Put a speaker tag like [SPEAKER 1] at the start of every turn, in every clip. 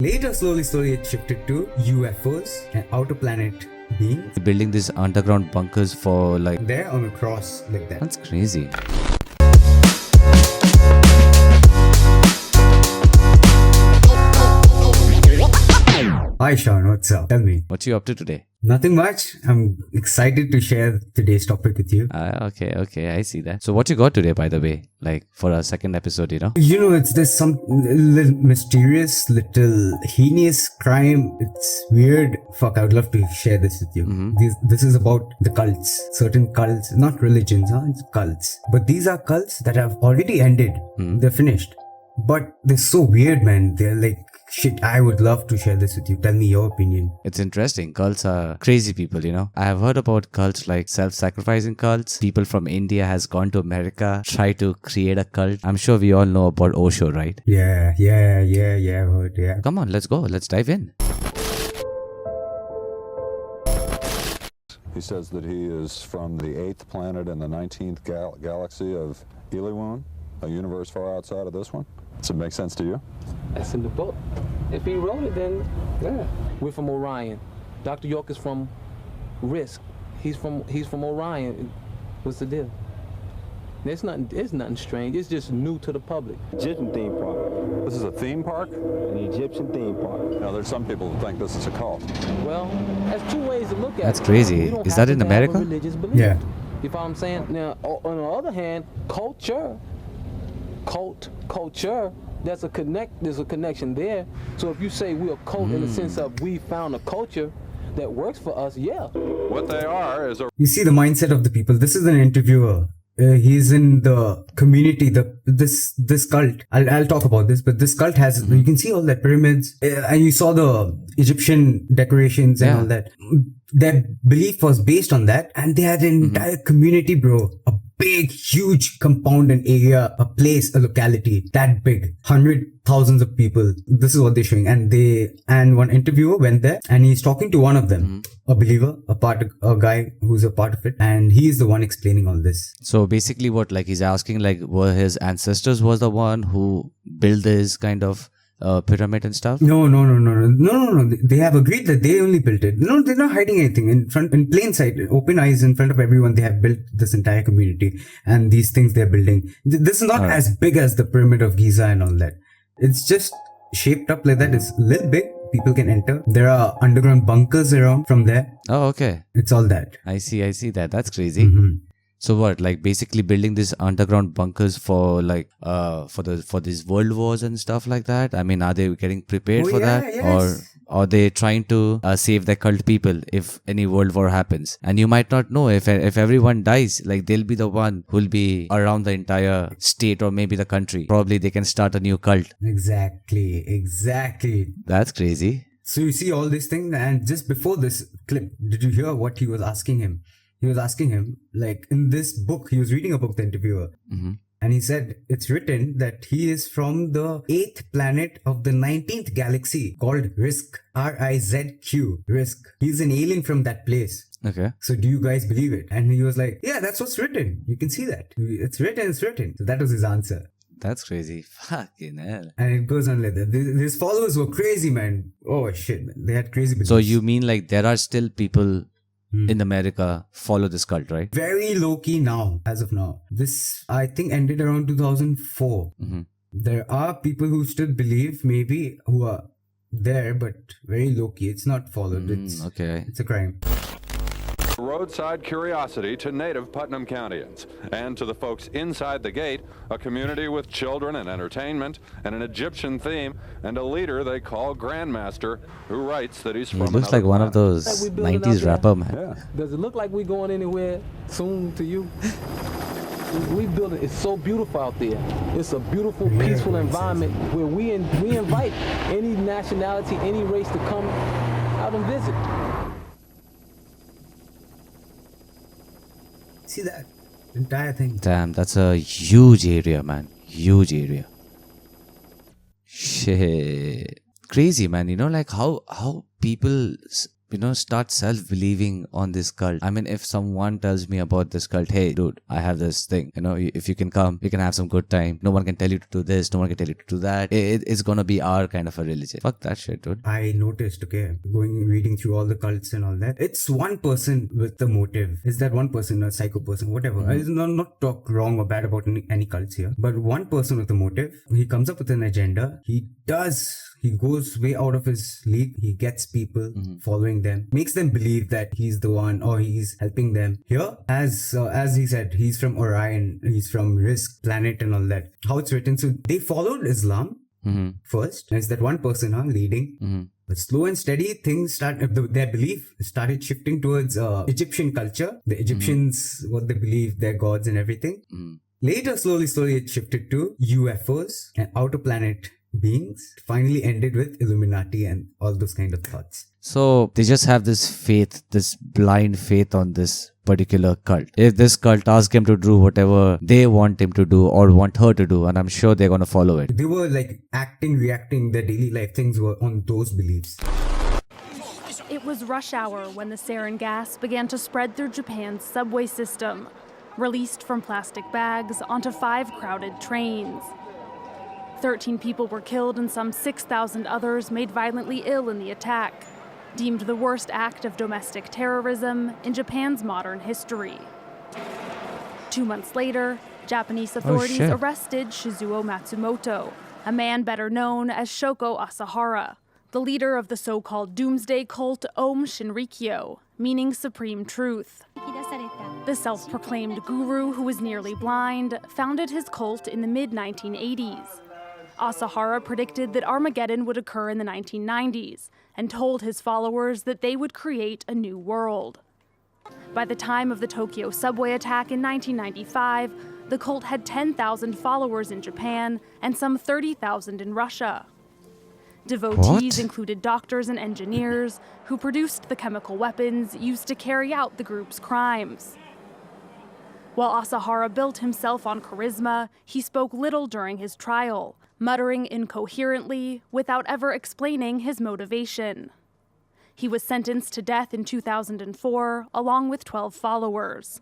[SPEAKER 1] Later, slowly it shifted to UFOs and outer planet beings.
[SPEAKER 2] Building these underground bunkers for like...
[SPEAKER 1] They're on a cross like that.
[SPEAKER 2] That's crazy.
[SPEAKER 1] Hi Sean, what's up? Tell me.
[SPEAKER 2] What you up to today?
[SPEAKER 1] Nothing much. I'm excited to share today's topic with you.
[SPEAKER 2] Okay, I see that. So what you got today, by the way? Like for our second episode, you know?
[SPEAKER 1] It's this some little mysterious, little heinous crime. It's weird. Fuck, I would love to share this with you. This is about the cults. Certain cults, not religions, it's cults. But these are cults that have already ended. They're finished. But they're so weird, man. They're like, shit, I would love to share this with you. Tell me your opinion.
[SPEAKER 2] It's interesting. Cults are crazy people, you know. I have heard about cults like self-sacrificing cults. People from India has gone to America, try to create a cult. I'm sure we all know about Osho, right?
[SPEAKER 1] Yeah, I've heard, yeah.
[SPEAKER 2] Come on, let's go. Let's dive in.
[SPEAKER 3] He says that he is from the 8th planet in the 19th galaxy of Eliwan, a universe far outside of this one. Does it make sense to you?
[SPEAKER 4] That's in the book. If he wrote it, then yeah. We're from Orion. Dr. York is from Risk. He's from Orion. What's the deal? There's nothing strange. It's just new to the public.
[SPEAKER 5] Egyptian theme park.
[SPEAKER 3] This is a theme park?
[SPEAKER 5] An Egyptian theme park.
[SPEAKER 3] Now, there's some people who think this is a cult.
[SPEAKER 4] Well, there's two ways to look at it.
[SPEAKER 2] That's crazy.
[SPEAKER 4] You don't
[SPEAKER 2] Is
[SPEAKER 4] have
[SPEAKER 2] that in
[SPEAKER 4] to have a
[SPEAKER 2] America?
[SPEAKER 4] religious belief.
[SPEAKER 1] Yeah.
[SPEAKER 4] You follow what I'm saying? Now, on the other hand, culture, there's a connection there. So if you say we're a cult in the sense of we found a culture that works for us, yeah.
[SPEAKER 3] What they are is a...
[SPEAKER 1] You see the mindset of the people. This is an interviewer. He's in the community, this cult. I'll talk about this, but this cult has, you can see all that pyramids, and you saw the Egyptian decorations and all that. Their belief was based on that, and they had an entire community, bro. A big, huge compound, an area, a place, a locality, that big, thousands of people. This is what they're showing. And one interviewer went there and he's talking to one of them, a believer, a guy who's a part of it. And he is the one explaining all this.
[SPEAKER 2] So basically what, like he's asking, like were his ancestors was the one who built this kind of pyramid and stuff?
[SPEAKER 1] No. They have agreed that they only built it. No, they're not hiding anything. In plain sight, open eyes, in front of everyone, they have built this entire community and these things they're building. This is not as big as the Pyramid of Giza and all that. It's just shaped up like that. It's a little big. People can enter. There are underground bunkers around from there.
[SPEAKER 2] Oh, okay.
[SPEAKER 1] It's all that.
[SPEAKER 2] I see that. That's crazy. So what, like basically building these underground bunkers for like for these world wars and stuff like that? I mean, are they getting prepared for that?
[SPEAKER 1] Yes.
[SPEAKER 2] Or are they trying to save their cult people if any world war happens? And you might not know if everyone dies, like they'll be the one who'll be around the entire state or maybe the country. Probably they can start a new cult.
[SPEAKER 1] Exactly.
[SPEAKER 2] That's crazy.
[SPEAKER 1] So you see all these things, and just before this clip, did you hear what he was asking him? He was asking him, like in this book, he was reading a book, the interviewer, and he said it's written that he is from the 8th planet of the 19th galaxy called Risk, R-I-Z-Q, Risk. He's an alien from that place.
[SPEAKER 2] Okay.
[SPEAKER 1] So do you guys believe it? And he was like, yeah, that's what's written. You can see that. It's written. So that was his answer.
[SPEAKER 2] That's crazy. Fucking hell.
[SPEAKER 1] And it goes on like that. His followers were crazy, man. Oh shit, man. They had crazy beliefs.
[SPEAKER 2] So you mean like there are still people in America follow this cult, right?
[SPEAKER 1] Very low key now, as of now. This, I think, ended around 2004. There are people who still believe, maybe, who are there, but very low key. It's not followed. It's a crime.
[SPEAKER 3] roadside curiosity to native Putnam Countyans, and to the folks inside the gate, a community with children and entertainment, and an Egyptian theme, and a leader they call Grandmaster, who writes that he's from
[SPEAKER 2] He looks like one of those 90s rapper, man.
[SPEAKER 4] Yeah. Does it look like we're going anywhere soon to you? We build it. It's so beautiful out there. It's a beautiful, peaceful environment where we invite any nationality, any race to come out and visit.
[SPEAKER 1] See that entire thing?
[SPEAKER 2] Damn, that's a huge area, man. Huge area. Shit. Crazy, man. You know, like how people start self-believing on this cult. I mean, if someone tells me about this cult, hey dude, I have this thing, if you can come, you can have some good time. No one can tell you to do this, no one can tell you to do that. It's gonna be our kind of a religion. Fuck that shit, dude.
[SPEAKER 1] I noticed, reading through all the cults and all that, it's one person with the motive. Is that one person a psycho person, whatever? I will not talk wrong or bad about any cults here, but one person with a motive, he comes up with an agenda. He goes way out of his league. He gets people following them, makes them believe that he's the one or he's helping them. Here, as he said, he's from Orion, he's from Risk Planet and all that. How it's written. So they followed Islam first. And it's that one person leading. But slow and steady, things their belief started shifting towards Egyptian culture. The Egyptians, what they believe, their gods and everything. Later, slowly, it shifted to UFOs and outer planet beings. Finally ended with Illuminati and all those kind of thoughts.
[SPEAKER 2] So they just have this faith, this blind faith on this particular cult. If this cult asks him to do whatever they want him to do or want her to do, and I'm sure they're going to follow it.
[SPEAKER 1] They were like reacting, their daily life things were on those beliefs.
[SPEAKER 6] It was rush hour when the sarin gas began to spread through Japan's subway system, released from plastic bags onto 5 crowded trains. 13 people were killed and some 6,000 others made violently ill in the attack, deemed the worst act of domestic terrorism in Japan's modern history. 2 months later, Japanese authorities arrested Shizuo Matsumoto, a man better known as Shoko Asahara, the leader of the so-called doomsday cult Om Shinrikyo, meaning supreme truth. The self-proclaimed guru, who was nearly blind, founded his cult in the mid-1980s. Asahara predicted that Armageddon would occur in the 1990s and told his followers that they would create a new world. By the time of the Tokyo subway attack in 1995, the cult had 10,000 followers in Japan and some 30,000 in Russia. Devotees included doctors and engineers who produced the chemical weapons used to carry out the group's crimes. While Asahara built himself on charisma, he spoke little during his trial, muttering incoherently without ever explaining his motivation. He was sentenced to death in 2004, along with 12 followers.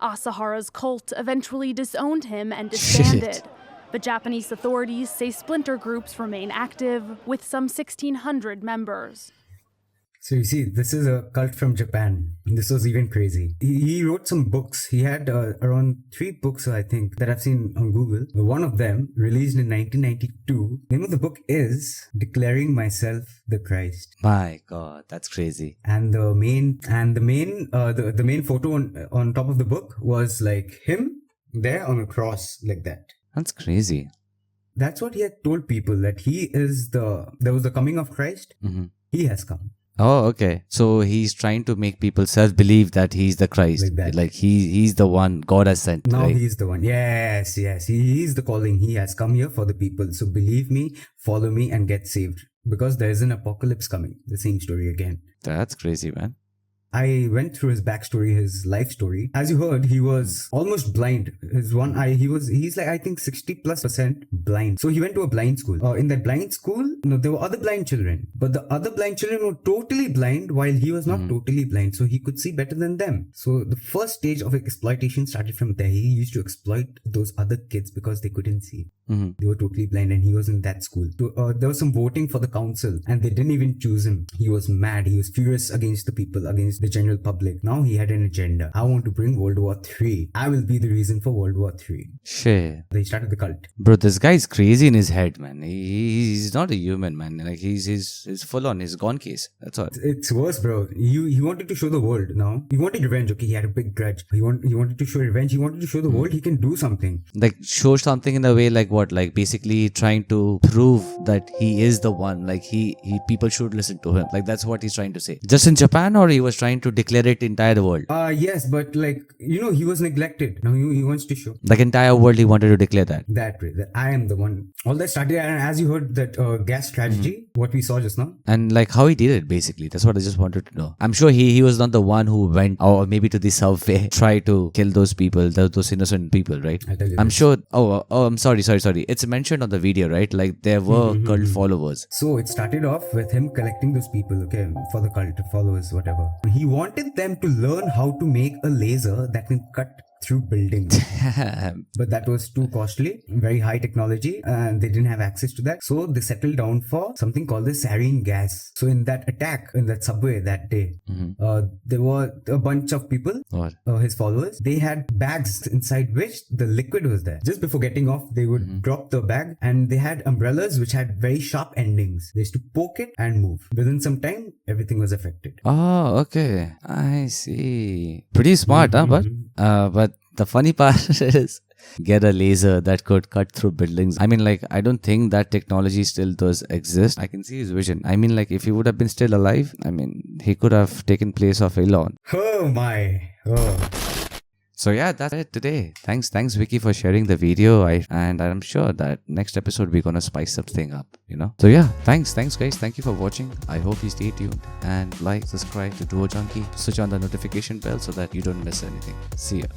[SPEAKER 6] Asahara's cult eventually disowned him and disbanded, but Japanese authorities say splinter groups remain active, with some 1,600 members.
[SPEAKER 1] So you see, this is a cult from Japan. This was even crazy. He wrote some books. He had around 3 books, I think, that I've seen on Google. One of them, released in 1992. The name of the book is Declaring Myself the Christ.
[SPEAKER 2] My God, that's crazy.
[SPEAKER 1] And the main photo on top of the book was like him there on a cross like that.
[SPEAKER 2] That's crazy.
[SPEAKER 1] That's what he had told people, that he is there was the coming of Christ. He has come.
[SPEAKER 2] Oh, okay. So he's trying to make people self-believe that he's the Christ.
[SPEAKER 1] Like that.
[SPEAKER 2] Like he's the one God has sent.
[SPEAKER 1] Now
[SPEAKER 2] right?
[SPEAKER 1] he's the one. Yes. He's the calling. He has come here for the people. So believe me, follow me and get saved. Because there is an apocalypse coming. The same story again.
[SPEAKER 2] That's crazy, man.
[SPEAKER 1] I went through his backstory, his life story. As you heard, he was almost blind. His one eye, he's like, I think 60+% blind. So he went to a blind school. In that blind school, there were other blind children. But the other blind children were totally blind while he was not totally blind. So he could see better than them. So the first stage of exploitation started from there. He used to exploit those other kids because they couldn't see. They were totally blind and he was in that school. So, there was some voting for the council and they didn't even choose him. He was mad. He was furious against the people, against the general public. Now he had an agenda. I want to bring World War III. I will be the reason for World War III.
[SPEAKER 2] Shit.
[SPEAKER 1] They started the cult.
[SPEAKER 2] Bro, this guy's crazy in his head, man. He's not a human, man. Like he's full on. He's gone case. That's all.
[SPEAKER 1] It's worse, bro. He wanted to show the world now. He wanted revenge. Okay, he had a big grudge. He wanted to show revenge. He wanted to show the world he can do something.
[SPEAKER 2] Like show something in the way like what? Like basically trying to prove that he is the one. Like he people should listen to him. Like that's what he's trying to say. Just in Japan, or he was trying to declare it entire world?
[SPEAKER 1] Yes, but like, he was neglected. Now he wants to show.
[SPEAKER 2] Like entire world he wanted to declare that.
[SPEAKER 1] That way, that I am the one. All that started, and as you heard that gas tragedy, what we saw just now.
[SPEAKER 2] And like how he did it basically. That's what I just wanted to know. I'm sure he was not the one who went or maybe to the subway, try to kill those people, those innocent people, right?
[SPEAKER 1] I'll tell you
[SPEAKER 2] I'm
[SPEAKER 1] this.
[SPEAKER 2] sure. I'm sorry. sorry, it's mentioned on the video, right? Like there were cult followers.
[SPEAKER 1] So it started off with him collecting those people, okay, for the cult followers, whatever. He wanted them to learn how to make a laser that can cut through buildings. But that was too costly, very high technology, and they didn't have access to that. So they settled down for something called the sarin gas. So in that attack, in that subway that day, there were a bunch of people,
[SPEAKER 2] What?
[SPEAKER 1] his followers. They had bags inside which the liquid was there. Just before getting off, they would drop the bag, and they had umbrellas which had very sharp endings. They used to poke it and move. Within some time, everything was affected.
[SPEAKER 2] Oh, okay. I see. Pretty smart, huh? But the funny part is get a laser that could cut through buildings. I mean, like, I don't think that technology still does exist. I can see his vision. I mean, like, if he would have been still alive, I mean, he could have taken place of Elon.
[SPEAKER 1] Oh my. Oh.
[SPEAKER 2] So yeah, that's it today. Thanks Vicky for sharing the video. And I'm sure that next episode we're gonna spice something up, you know. So yeah, thanks guys. Thank you for watching. I hope you stay tuned and like, subscribe to Duo Junkie. Switch on the notification bell so that you don't miss anything. See ya.